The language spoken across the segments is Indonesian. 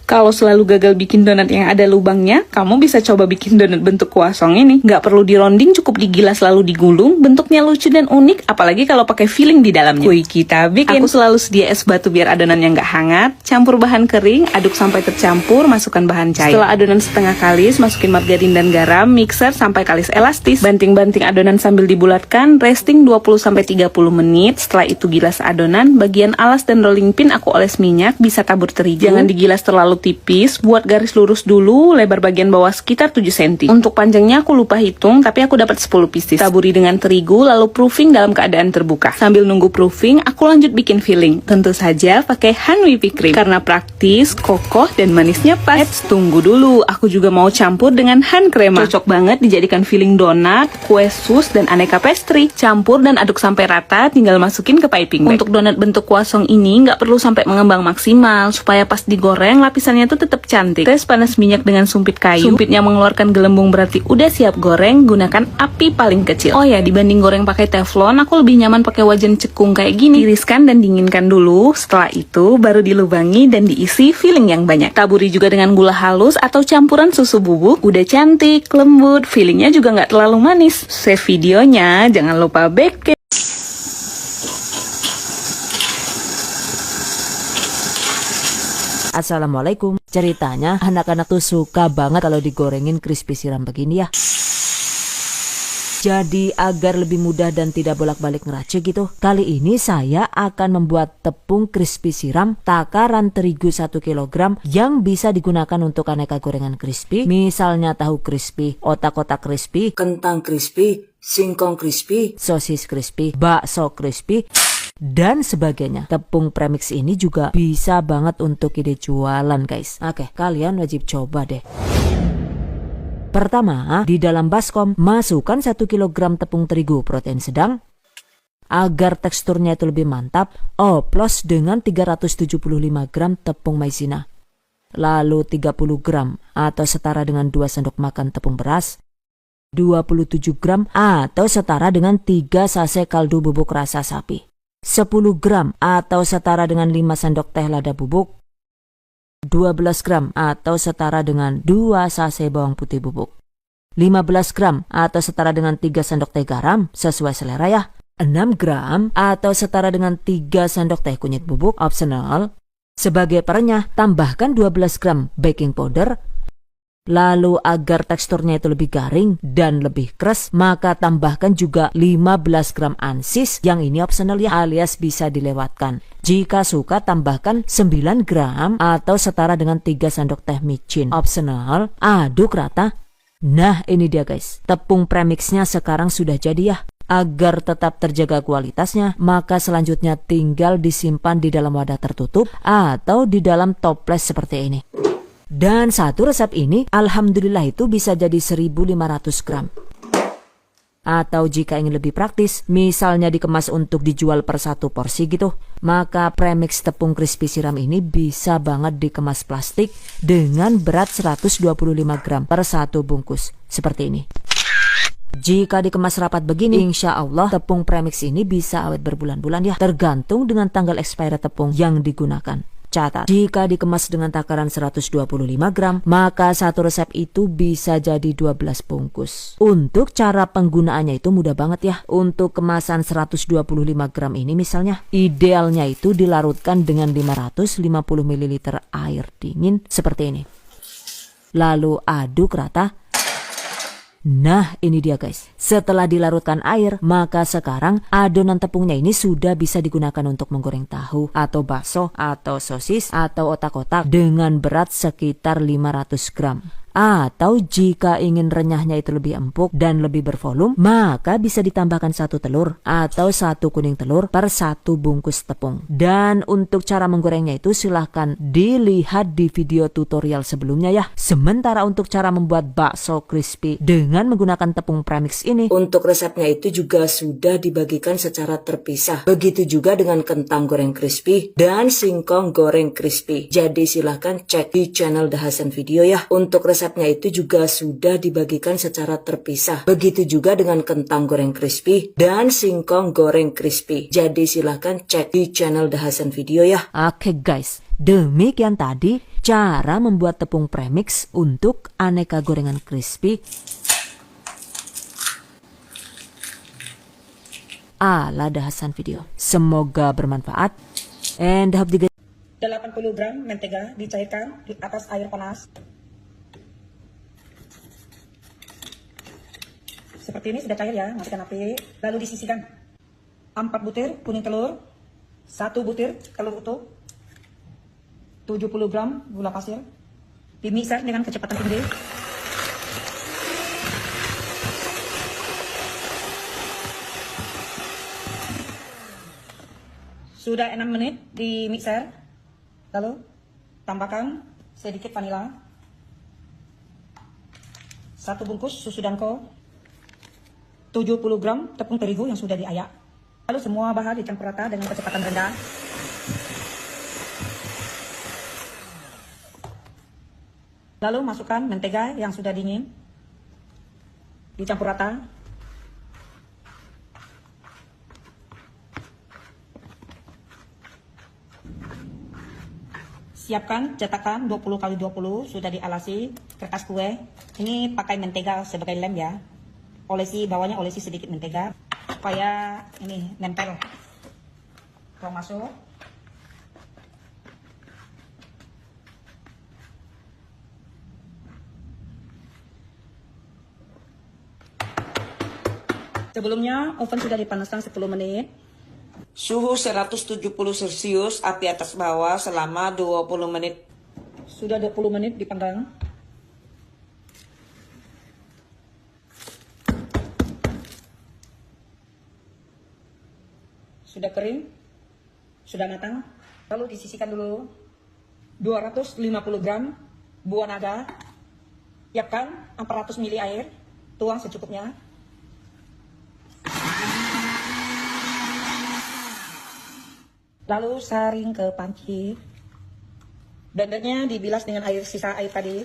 Kalau selalu gagal bikin donat yang ada lubangnya, kamu bisa coba bikin donat bentuk kuasong ini. Nggak perlu dironding, cukup digilas lalu digulung. Bentuknya lucu dan unik, apalagi kalau pakai filling di dalamnya. Kuy kita bikin. Aku selalu sedia es batu biar adonannya nggak hangat. Campur bahan kering, aduk sampai tercampur, masukkan bahan cair. Setelah adonan setengah kalis, masukin margarin dan garam, mixer sampai kalis elastis. Banting-banting adonan sambil dibulatkan, resting 20-30 menit. Setelah itu gilas adonan, bagian alas dan rolling pin aku oles minyak, bisa tabur terigu. Jangan digilas terlalu tipis, buat garis lurus dulu, lebar bagian bawah sekitar 7 cm. Untuk panjangnya aku lupa hitung, tapi aku dapat 10 pieces. Taburi dengan terigu, lalu proofing dalam keadaan terbuka. Sambil nunggu proofing, aku lanjut bikin filling. Tentu saja pakai hand whipping cream, karena praktis, kokoh, dan manisnya pas. Tunggu dulu, aku juga mau campur dengan hand crema. Cocok banget dijadikan filling donat, kue sus, dan aneka pastry. Campur dan aduk sampai rata, tinggal masukin ke piping bag. Untuk donat bentuk kuasong ini, nggak perlu sampai mengembang maksimal, supaya pas digoreng, lapisannya tuh tetap cantik. Tes panas minyak dengan sumpit kayu. Sumpitnya mengeluarkan gelembung berarti udah siap goreng. Gunakan api paling kecil. Oh ya, dibanding goreng pakai teflon, aku lebih nyaman pakai wajan cekung kayak gini. Tiriskan dan dinginkan dulu. Setelah itu baru dilubangi dan diisi filling yang banyak. Taburi juga dengan gula halus atau campuran susu bubuk. Udah cantik, lembut. Fillingnya juga nggak terlalu manis. Save videonya, jangan lupa back. Assalamualaikum. Ceritanya anak-anak tuh suka banget kalau digorengin crispy siram begini ya. Jadi agar lebih mudah dan tidak bolak-balik ngeracik gitu, kali ini saya akan membuat tepung crispy siram takaran terigu 1 kg yang bisa digunakan untuk aneka gorengan crispy. Misalnya tahu crispy, otak-otak crispy, kentang crispy, singkong crispy, sosis crispy, bakso crispy, dan sebagainya. Tepung premix ini juga bisa banget untuk ide jualan guys. Oke, kalian wajib coba deh. Pertama, di dalam baskom masukkan 1 kg tepung terigu protein sedang. Agar teksturnya itu lebih mantap, oplos dengan 375 gram tepung maizena. Lalu 30 gram atau setara dengan 2 sendok makan tepung beras. 27 gram atau setara dengan 3 sachet kaldu bubuk rasa sapi. 10 gram atau setara dengan 5 sendok teh lada bubuk. 12 gram atau setara dengan 2 sachet bawang putih bubuk. 15 gram atau setara dengan 3 sendok teh garam sesuai selera ya. 6 gram atau setara dengan 3 sendok teh kunyit bubuk optional. Sebagai perenyah tambahkan 12 gram baking powder. Lalu agar teksturnya itu lebih garing dan lebih keras, maka tambahkan juga 15 gram ansis, yang ini optional ya, alias bisa dilewatkan. Jika suka tambahkan 9 gram atau setara dengan 3 sendok teh micin, optional. Aduk rata. Nah ini dia guys, tepung premixnya sekarang sudah jadi ya. Agar tetap terjaga kualitasnya, maka selanjutnya tinggal disimpan di dalam wadah tertutup atau di dalam toples seperti ini. Dan satu resep ini alhamdulillah itu bisa jadi 1500 gram. Atau jika ingin lebih praktis, misalnya dikemas untuk dijual per 1 porsi gitu, maka premix tepung crispy siram ini bisa banget dikemas plastik dengan berat 125 gram per 1 bungkus, seperti ini. Jika dikemas rapat begini, insya Allah tepung premix ini bisa awet berbulan-bulan ya, tergantung dengan tanggal expiry tepung yang digunakan. Catat, jika dikemas dengan takaran 125 gram, maka satu resep itu bisa jadi 12 bungkus. Untuk cara penggunaannya itu mudah banget ya. Untuk kemasan 125 gram ini misalnya, idealnya itu dilarutkan dengan 550 ml air dingin seperti ini. Lalu aduk rata. Nah ini dia guys, setelah dilarutkan air, maka sekarang adonan tepungnya ini sudah bisa digunakan untuk menggoreng tahu atau bakso atau sosis atau otak-otak dengan berat sekitar 500 gram. Atau jika ingin renyahnya itu lebih empuk dan lebih bervolume, maka bisa ditambahkan 1 telur atau 1 kuning telur per 1 bungkus tepung. Dan untuk cara menggorengnya itu silahkan dilihat di video tutorial sebelumnya ya. Sementara untuk cara membuat bakso crispy dengan menggunakan tepung premix ini, untuk resepnya itu juga sudah dibagikan secara terpisah. Begitu juga dengan kentang goreng crispy dan singkong goreng crispy. Jadi silahkan cek di channel The Hasan Video ya. Untuk resep resepnya itu juga sudah dibagikan secara terpisah. Begitu juga dengan kentang goreng crispy dan singkong goreng crispy. Jadi silahkan cek di channel The Hasan Video ya. Oke guys, demikian tadi cara membuat tepung premix untuk aneka gorengan crispy ala The Hasan Video. Semoga bermanfaat. And hope you guys 80 gram mentega dicairkan di atas air panas. Seperti ini sudah cair ya, matikan api. Lalu disisihkan 4 butir kuning telur, 1 butir telur utuh, 70 gram gula pasir. Dimixer dengan kecepatan tinggi. Sudah 6 menit di mixer. Lalu tambahkan sedikit vanila, 1 bungkus susu danko, 70 gram tepung terigu yang sudah diayak. Lalu semua bahan dicampur rata dengan kecepatan rendah. Lalu masukkan mentega yang sudah dingin, dicampur rata. Siapkan cetakan 20x20 sudah dialasi kertas kue. Ini pakai mentega sebagai lem ya. Olesi bawahnya, olesi sedikit mentega supaya ini nempel. Tuang masuk. Sebelumnya oven sudah dipanaskan 10 menit. Suhu 170 Celcius, api atas bawah selama 20 menit. Sudah 20 menit dipanggang. Sudah kering, sudah matang. Lalu disisihkan dulu 250 gram buah naga. Siapkan 400 ml air, tuang secukupnya. Lalu saring ke panci. Blendernya dibilas dengan air, sisa air tadi.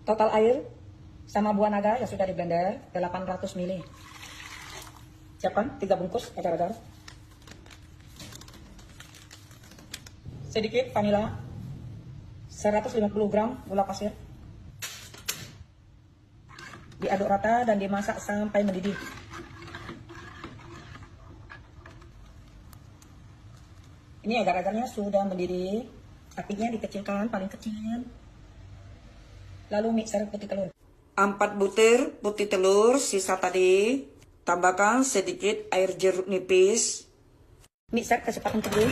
Total air sama buah naga yang sudah di blender 800 ml. Siapkan 3 bungkus agar-agar. Sedikit vanila. 150 gram gula pasir. Diaduk rata dan dimasak sampai mendidih. Ini agar-agarnya sudah mendidih. Apinya dikecilkan paling kecil. Lalu mixer putih telur. 4 butir putih telur sisa tadi. Tambahkan sedikit air jeruk nipis. Mixer kecepatan tinggi.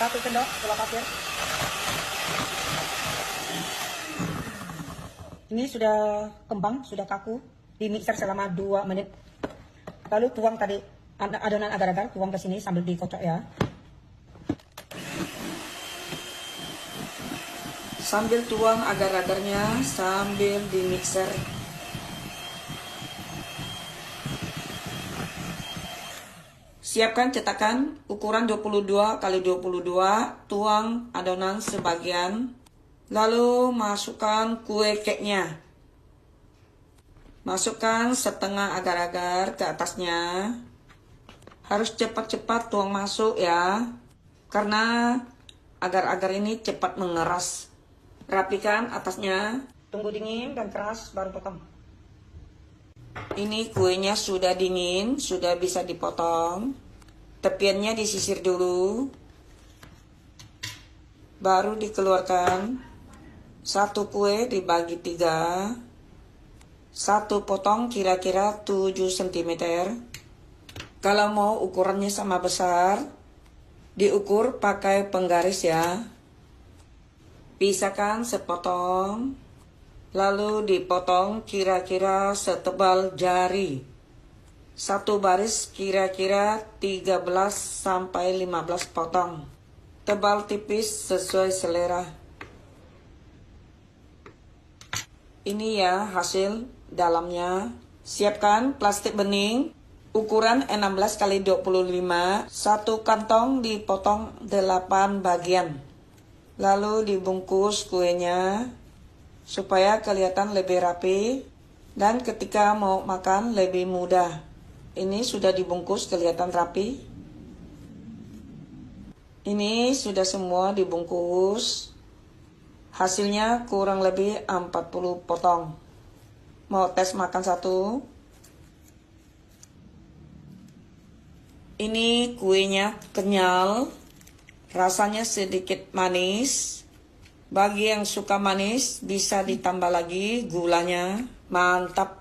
Satu sendok gula pasir. Ini sudah kembang, sudah kaku. Di mixer selama 2 menit. Lalu tuang tadi adonan agar-agar, tuang ke sini sambil dikocok ya. Sambil tuang agar-agarnya sambil di mixer. Siapkan cetakan ukuran 22x22, tuang adonan sebagian, lalu masukkan kue cake-nya. Masukkan setengah agar-agar ke atasnya. Harus cepat-cepat tuang masuk ya, karena agar-agar ini cepat mengeras. Rapikan atasnya. Tunggu dingin dan keras baru potong. Ini kuenya sudah dingin, sudah bisa dipotong. Tepiannya disisir dulu. Baru dikeluarkan. 1 kue dibagi 3. 1 potong kira-kira 7 cm. Kalau mau ukurannya sama besar, diukur pakai penggaris ya. Pisahkan sepotong. Lalu dipotong kira-kira setebal jari. 1 baris kira-kira 13 sampai 15 potong. Tebal tipis sesuai selera. Ini ya hasil dalamnya. Siapkan plastik bening ukuran 16 x 25. Satu kantong dipotong 8 bagian. Lalu dibungkus kuenya supaya kelihatan lebih rapi dan ketika mau makan lebih mudah. Ini sudah dibungkus kelihatan rapi. Ini sudah semua dibungkus. Hasilnya kurang lebih 40 potong. Mau tes makan satu? Ini kuenya kenyal, rasanya sedikit manis. Bagi yang suka manis bisa ditambah lagi gulanya. Mantap.